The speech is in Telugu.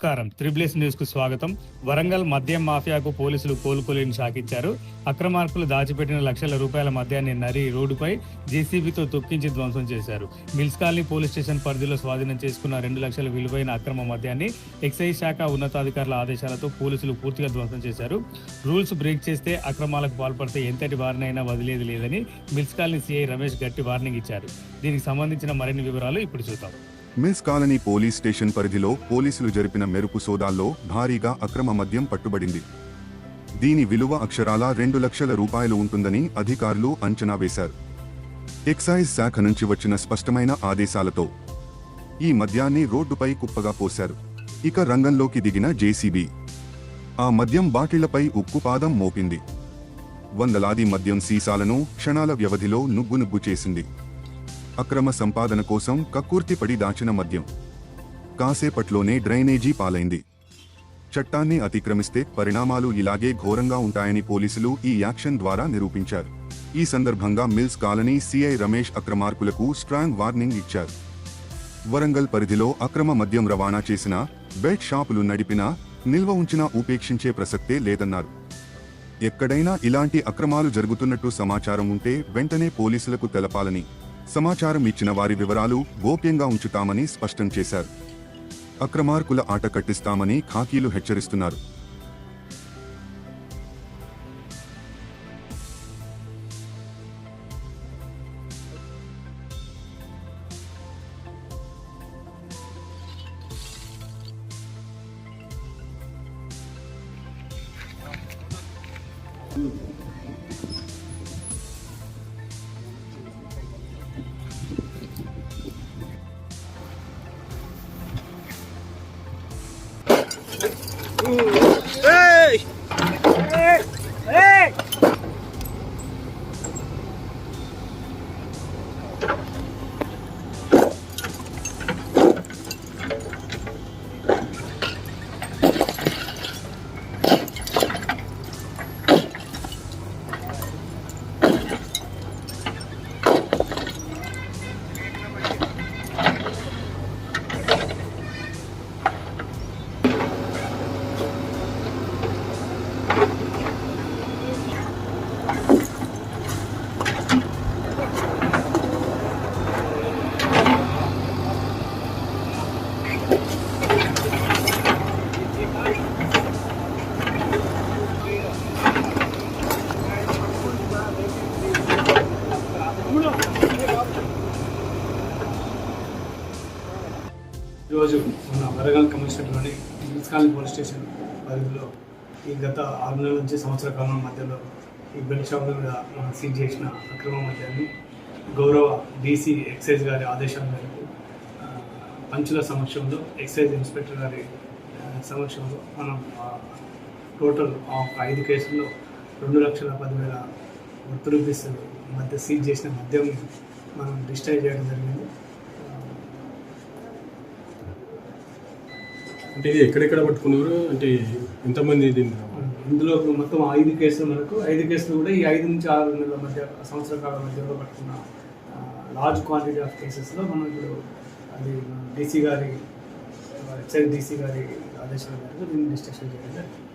నమస్కారం. త్రిబుల్ న్యూస్ కు స్వాగతం. వరంగల్ మద్యం మాఫియాకు పోలీసులు కోలుకోలేని షాకిచ్చారు. అక్రమార్కులు దాచిపెట్టిన లక్షల రూపాయల మద్యాన్ని నరి రోడ్డుపై జేసీబీతో తొక్కించి ధ్వంసం చేశారు. మిల్స్ కాలనీ పోలీస్ స్టేషన్ పరిధిలో స్వాధీనం చేసుకున్న 2 లక్షల విలువైన అక్రమ మద్యాన్ని ఎక్సైజ్ శాఖ ఉన్నతాధికారుల ఆదేశాలతో పోలీసులు పూర్తిగా ధ్వంసం చేశారు. రూల్స్ బ్రేక్ చేస్తే అక్రమాలకు పాల్పడితే ఎంతటి వారినైనా వదిలేది లేదని మిల్స్ కాలనీ సీఐ రమేష్ గట్టి వార్నింగ్ ఇచ్చారు. దీనికి సంబంధించిన మరిన్ని వివరాలు ఇప్పుడు చూద్దాం. మిల్స్ కాలనీ పోలీస్ స్టేషన్ పరిధిలో పోలీసులు జరిపిన మెరుపు సోదాల్లో భారీగా అక్రమ మద్యం పట్టుబడింది. దీని విలువ అక్షరాల 2 లక్షల రూపాయలు ఉంటుందని అధికారులు అంచనా వేశారు. ఎక్సైజ్ శాఖ నుంచి వచ్చిన స్పష్టమైన ఆదేశాలతో ఈ మద్యాన్ని రోడ్డుపై కుప్పగా పోశారు. ఇక రంగంలోకి దిగిన జేసీబీ ఆ మద్యం బాటిళ్లపై ఉక్కుపాదం మోపింది. వందలాది మద్యం సీసాలను క్షణాల వ్యవధిలో నుగ్గు చేసింది. అక్రమ సంపాదన కోసం కక్కుర్తిపడి దాచిన మద్యం కాసేపట్లోనే డ్రైనేజీ పాలైంది. చట్టాన్ని అతిక్రమిస్తే పరిణామాలు ఇలాగే ఘోరంగా ఉంటాయని పోలీసులు ఈ యాక్షన్ ద్వారా నిరూపించారు. ఈ సందర్భంగా మిల్స్ కాలనీ సీఐ రమేష్ అక్రమార్కులకు స్ట్రాంగ్ వార్నింగ్ ఇచ్చారు. వరంగల్ పరిధిలో అక్రమ మద్యం రవాణా చేసినా, బెట్ షాపులు నడిపినా, నిల్వ ఉంచినా ఉపేక్షించే ప్రసక్తే లేదన్నారు. ఎక్కడైనా ఇలాంటి అక్రమాలు జరుగుతున్నట్టు సమాచారం ఉంటే వెంటనే పోలీసులకు తెలపాలని, సమాచారం ఇచ్చిన వారి వివరాలు గోప్యంగా ఉంచుతామని స్పష్టం చేశారు. అక్రమార్కుల ఆట కట్టిస్తామని ఖాకీలు హెచ్చరిస్తున్నారు. Hey! Hey! Hey! ఈరోజు మన వరంగల్ కమిషనర్లోని మిల్స్ కాలనీ పోలీస్ స్టేషన్ పరిధిలో ఈ గత 6 నెలల నుంచి సంవత్సర కాలం మధ్యలో ఈ బెల్ట్ షాపుల మీద మనం సీజ్ చేసిన అక్రమ మద్యాన్ని గౌరవ డీసీ ఎక్సైజ్ గారి ఆదేశాల మేరకు పంచుల సమక్షంలో, ఎక్సైజ్ ఇన్స్పెక్టర్ గారి సమక్షంలో మనం టోటల్ 5 కేసుల్లో 2,10,000 రూపీస్ మధ్య సీజ్ చేసిన మద్యం మనం డిస్ట్రాయ్ చేయడం జరిగింది. అంటే ఇది ఎక్కడెక్కడ పట్టుకున్నారు, అంటే ఎంతమంది ఇందులో మొత్తం 5 కేసులు, మనకు 5 కేసులు కూడా ఈ 5 నుంచి 6 నెలల మధ్య సంవత్సర కాలం మధ్యలో పట్టుకున్న లార్జ్ క్వాంటిటీ ఆఫ్ కేసెస్లో మనం ఇప్పుడు అది డీసీ గారి ఎక్సైజ్ డీసీ గారి ఆదేశాల మేరకు దీన్ని డిస్ట్రక్షన్ చేయడం జరిగింది.